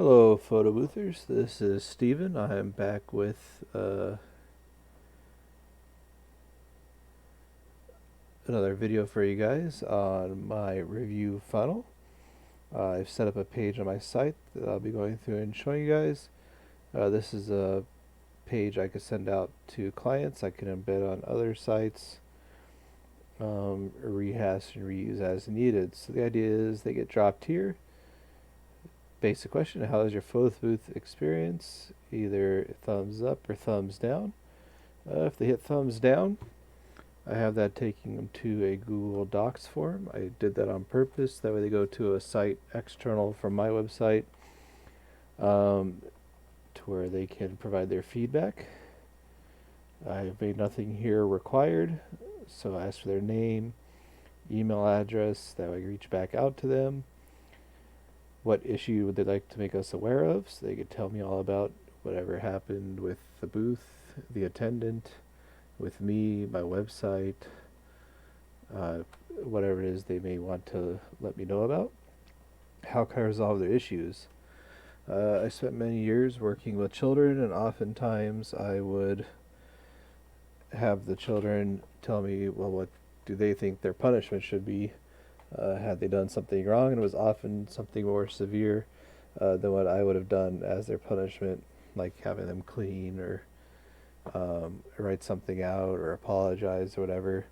Hello, photo boothers. This is Steven. I am back with another video for you guys on my review funnel. I've set up a page on my site that I'll be going through and showing you guys. This is a page I could send out to clients. I can embed on other sites, rehash and reuse as needed. So the idea is they get dropped here. Basic question: how is your photo booth experience? Either thumbs up or thumbs down. If they hit thumbs down, I have that taking them to a Google Docs form. I did that on purpose. That way they go to a site external from my website, to where they can provide their feedback. I've made nothing here required, so I ask for their name, email address, that way I reach back out to them. What issue would they like to make us aware of? So they could tell me all about whatever happened with the booth, the attendant, with me, my website, whatever it is they may want to let me know about. How can I resolve their issues? I spent many years working with children, and oftentimes I would have the children tell me, well, what do they think their punishment should be? Had they done something wrong? And it was often something more severe than what I would have done as their punishment, like having them clean or write something out or apologize or whatever.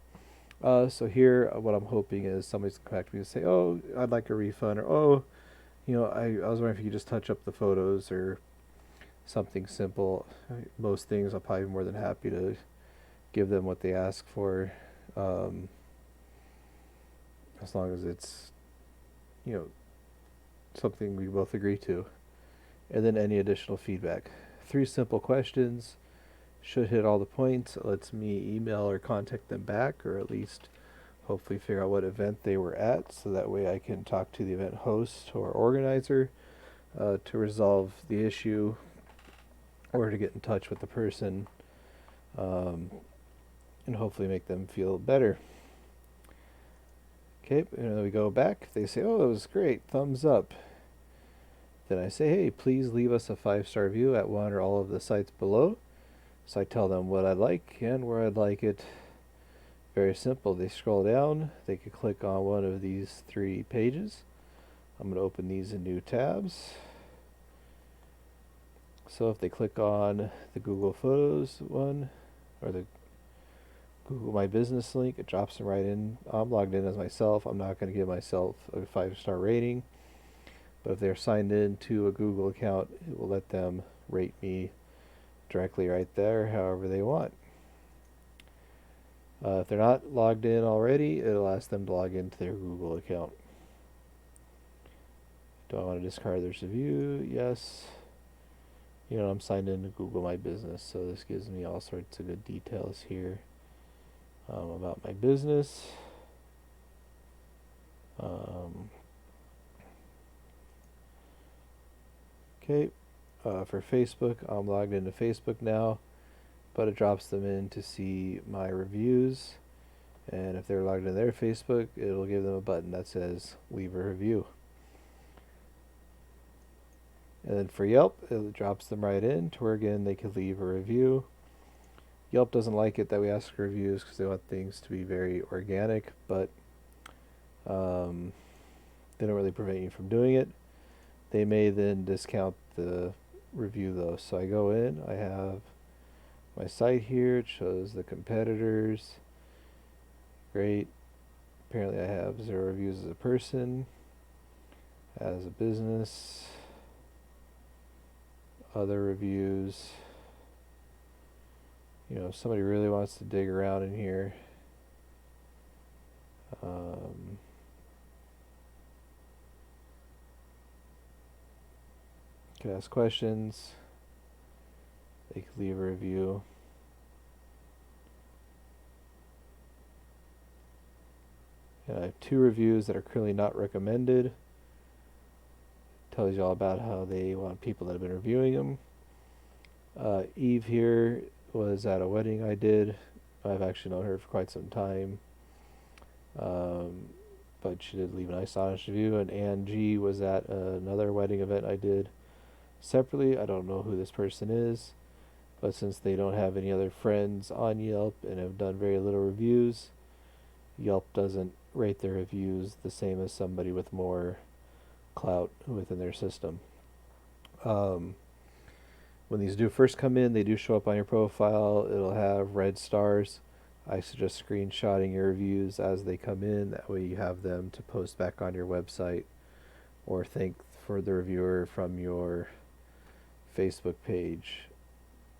So here, what I'm hoping is somebody's come back to me and say, "Oh, I'd like a refund," or "Oh, I was wondering if you could just touch up the photos," or something simple. Most things, I'll probably be more than happy to give them what they ask for, as long as it's, you know, something we both agree to. And then any additional feedback. 3 simple questions. Should hit all the points. It lets me email or contact them back, or at least hopefully figure out what event they were at, so that way I can talk to the event host or organizer to resolve the issue, or to get in touch with the person, and hopefully make them feel better. Okay, and then we go back. They say, "Oh, it was great, thumbs up." Then I say, "Hey, please leave us a 5-star review at one or all of the sites below." So I tell them what I'd like and where I'd like it. Very simple. They scroll down, they could click on one of these 3 pages. I'm going to open these in new tabs. So if they click on the Google Photos one, or the Google My Business link, it drops them right in. I'm logged in as myself. I'm not going to give myself a 5-star rating. But if they're signed in to a Google account, it will let them rate me directly right there, however they want. If they're not logged in already, it'll ask them to log into their Google account. Do I want to discard this review? Yes. I'm signed in to Google My Business, so this gives me all sorts of good details here about my business. Okay, for Facebook, I'm logged into Facebook now, but it drops them in to see my reviews. And if they're logged in their Facebook, it'll give them a button that says leave a review. And then for Yelp, it drops them right in to where, again, they can leave a review. Yelp doesn't like it that we ask for reviews because they want things to be very organic, but they don't really prevent you from doing it. They may then discount the review though. So I go in, I have my site here, it shows the competitors. Great. Apparently I have 0 reviews as a person, as a business, other reviews. If somebody really wants to dig around in here, could ask questions. They could leave a review. And I have 2 reviews that are currently not recommended. Tells you all about how they want people that have been reviewing them. Eve here was at a wedding I did. I've actually known her for quite some time. But she did leave a nice honest review. And Angie was at another wedding event I did. separately. I don't know who this person is, but since they don't have any other friends on Yelp and have done very little reviews, Yelp doesn't rate their reviews the same as somebody with more clout within their system. Um, when these do first come in, they do show up on your profile. It'll have red stars. I suggest screenshotting your reviews as they come in. That way you have them to post back on your website or thank for the reviewer from your Facebook page,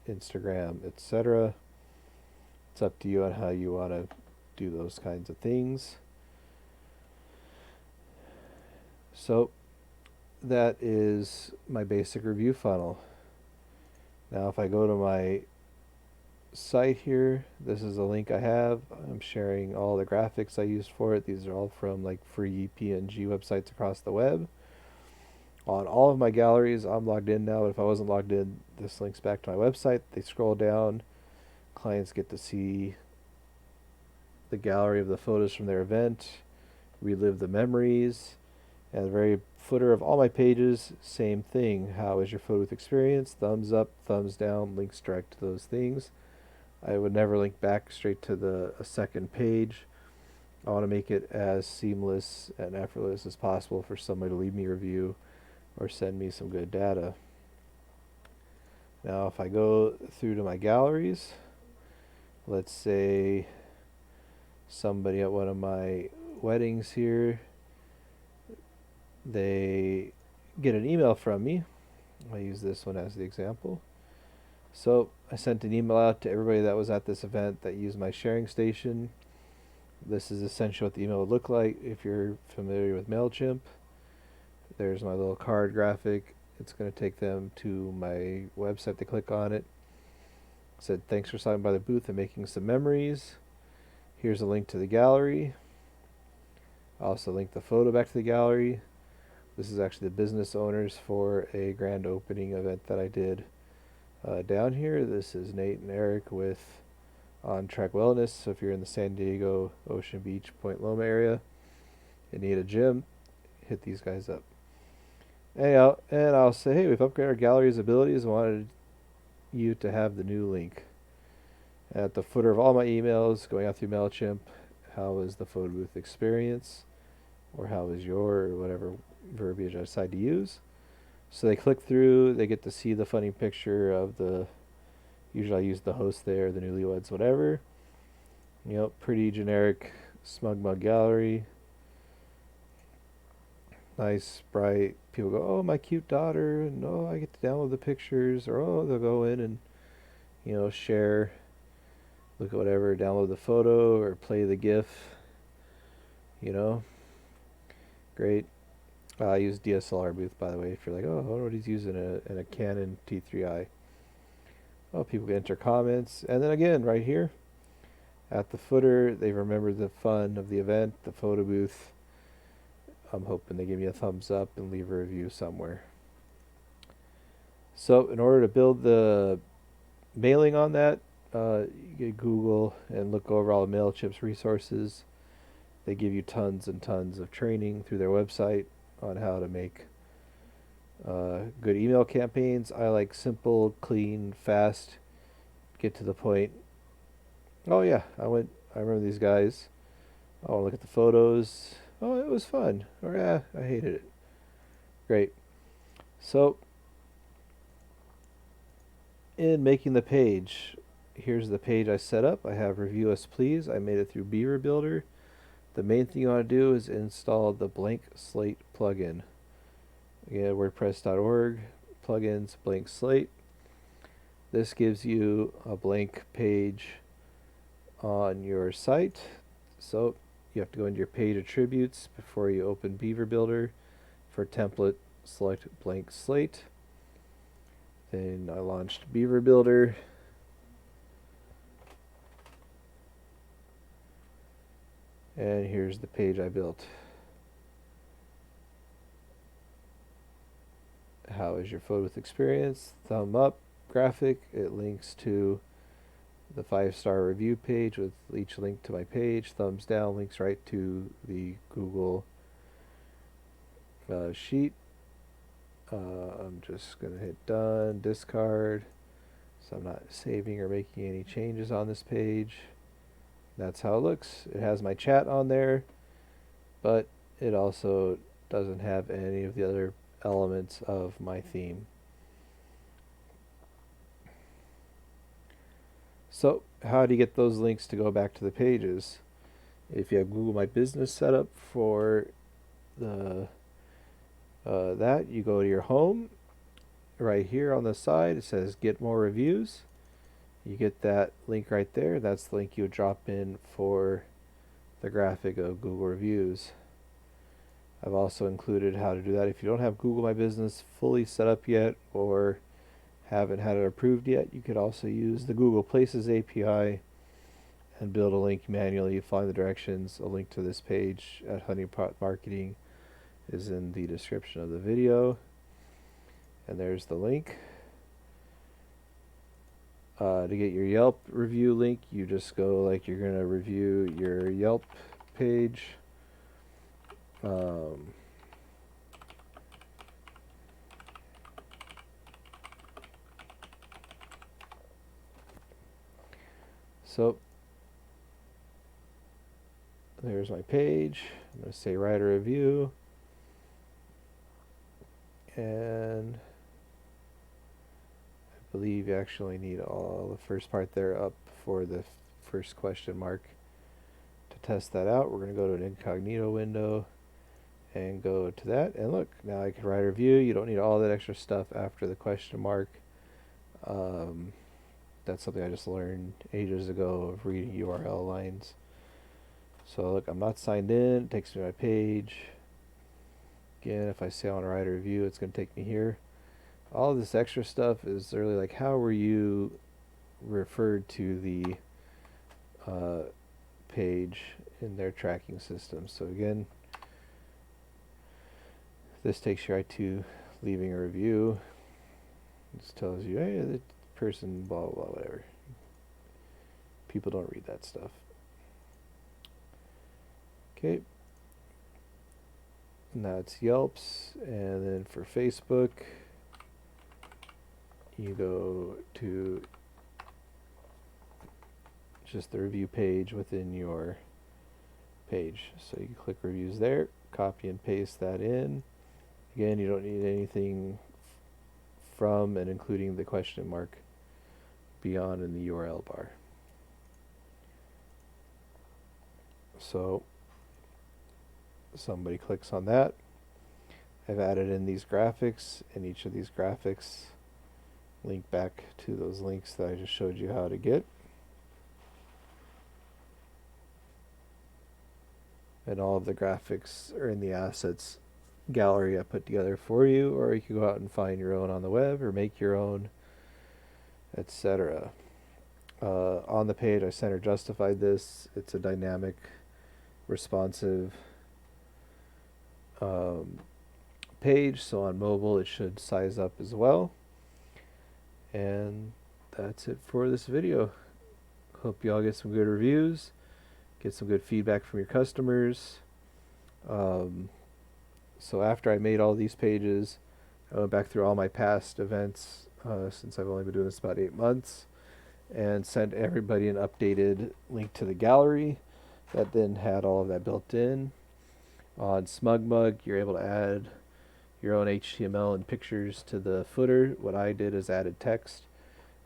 Instagram, etc. It's up to you on how you want to do those kinds of things. So that is my basic review funnel. Now if I go to my site here, this is a link I have. I'm sharing all the graphics I used for it. These are all from like free PNG websites across the web. On all of my galleries, I'm logged in now, but if I wasn't logged in, this links back to my website. They scroll down, clients get to see the gallery of the photos from their event, relive the memories, and the very footer of all my pages, same thing. How is your photo booth experience? Thumbs up, thumbs down, links direct to those things. I would never link back straight to a second page. I want to make it as seamless and effortless as possible for somebody to leave me a review or send me some good data. Now if I go through to my galleries, let's say somebody at one of my weddings here, they get an email from me. I use this one as the example. So I sent an email out to everybody that was at this event that used my sharing station. This is essentially what the email would look like if you're familiar with MailChimp. There's my little card graphic. It's going to take them to my website. They click on it. It said, thanks for stopping by the booth and making some memories. Here's a link to the gallery. I also linked the photo back to the gallery. This is actually the business owners for a grand opening event that I did down here. This is Nate and Eric with On Track Wellness. So if you're in the San Diego, Ocean Beach, Point Loma area and need a gym, hit these guys up. Anyhow, and I'll say, hey, we've upgraded our gallery's abilities and wanted you to have the new link. At the footer of all my emails going out through MailChimp, how was the photo booth experience? Or how was your, or whatever verbiage I decide to use. So they click through, they get to see the funny picture of usually I use the host there, the newlyweds, whatever. Pretty generic smug mug gallery. Nice, bright. People go, oh, my cute daughter, and oh, I get to download the pictures, or oh, they'll go in and, share, look at whatever, download the photo, or play the GIF, Great. I use DSLR booth, by the way, if you're like, oh, I wonder what he's using in a Canon T3i. Oh, people can enter comments. And then again, right here, at the footer, they remember the fun of the event, the photo booth. I'm hoping they give me a thumbs up and leave a review somewhere. So in order to build the mailing on that, you get Google and look over all of MailChimp's resources. They give you tons and tons of training through their website on how to make good email campaigns. I like simple, clean, fast, get to the point. Oh yeah, I remember these guys. Oh, look at the photos. Oh, it was fun. Or yeah, I hated it. Great. So in making the page, here's the page I set up. I have Review Us Please. I made it through Beaver Builder. The main thing you want to do is install the Blank Slate plugin. Again, WordPress.org, plugins, Blank Slate. This gives you a blank page on your site. So you have to go into your page attributes before you open Beaver Builder. For template, select Blank Slate. Then I launched Beaver Builder. And here's the page I built. How is your photo booth experience? Thumb up graphic. It links to the 5-star review page with each link to my page. Thumbs down links right to the Google sheet. I'm just going to hit done, discard. So I'm not saving or making any changes on this page. That's how it looks. It has my chat on there, but it also doesn't have any of the other elements of my theme. So how do you get those links to go back to the pages? If you have Google My Business set up for the that, you go to your home. Right here on the side it says get more reviews. You get that link right there. That's the link you would drop in for the graphic of Google reviews. I've also included how to do that if you don't have Google My Business fully set up yet or haven't had it approved yet. You could also use the Google Places API and build a link manually. Find the directions. A link to this page at Honeypot Marketing is in the description of the video. And there's the link. To get your Yelp review link, you just go like you're going to review your Yelp page. So there's my page. I'm going to say write a review. And I believe you actually need all the first part there up for the first question mark. To test that out, we're going to go to an incognito window and go to that. And look, now I can write a review. You don't need all that extra stuff after the question mark. That's something I just learned ages ago of reading URL lines. So look, I'm not signed in. It takes me to my page. Again, if I say I want to write a review, it's going to take me here. All of this extra stuff is really like how were you referred to the page in their tracking system. So again, this takes you right to leaving a review. This tells you, hey, the person, blah, blah, whatever. People don't read that stuff. Okay. Now it's Yelp's, and then for Facebook, you go to just the review page within your page. So you click reviews there, copy and paste that in. Again, you don't need anything from and including the question mark beyond in the URL bar. So somebody clicks on that. I've added in these graphics, and each of these graphics link back to those links that I just showed you how to get. And all of the graphics are in the assets gallery I put together for you, or you can go out and find your own on the web or make your own, etc. On the page, I center justified this. It's a dynamic, responsive page, so on mobile it should size up as well. And that's it for this video. Hope you all get some good reviews, get some good feedback from your customers. So after I made all these pages, I went back through all my past events, since I've only been doing this about 8 months, and sent everybody an updated link to the gallery that then had all of that built in. On SmugMug, you're able to add your own HTML and pictures to the footer. What I did is added text,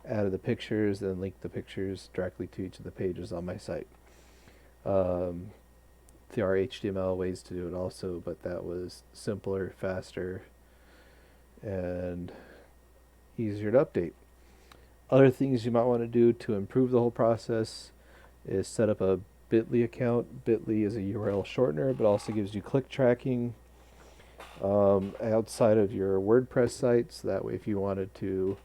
added the pictures, then linked the pictures directly to each of the pages on my site. There are HTML ways to do it also, but that was simpler, faster, and easier to update. Other things you might want to do to improve the whole process is set up a Bitly account. Bitly is a URL shortener, but also gives you click tracking outside of your WordPress site, so that way if you wanted to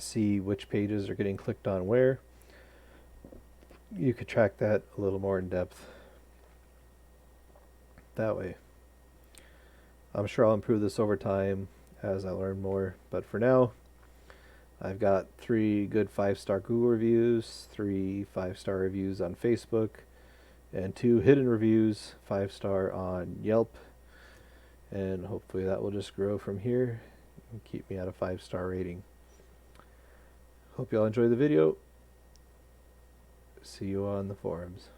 see which pages are getting clicked on where, you could track that a little more in depth that way. I'm sure I'll improve this over time as I learn more, but for now, I've got 3 good 5-star Google reviews, 3 5-star reviews on Facebook, and 2 hidden reviews, 5-star on Yelp. and hopefully that will just grow from here and keep me at a 5-star rating. Hope y'all enjoy the video. See you on the forums.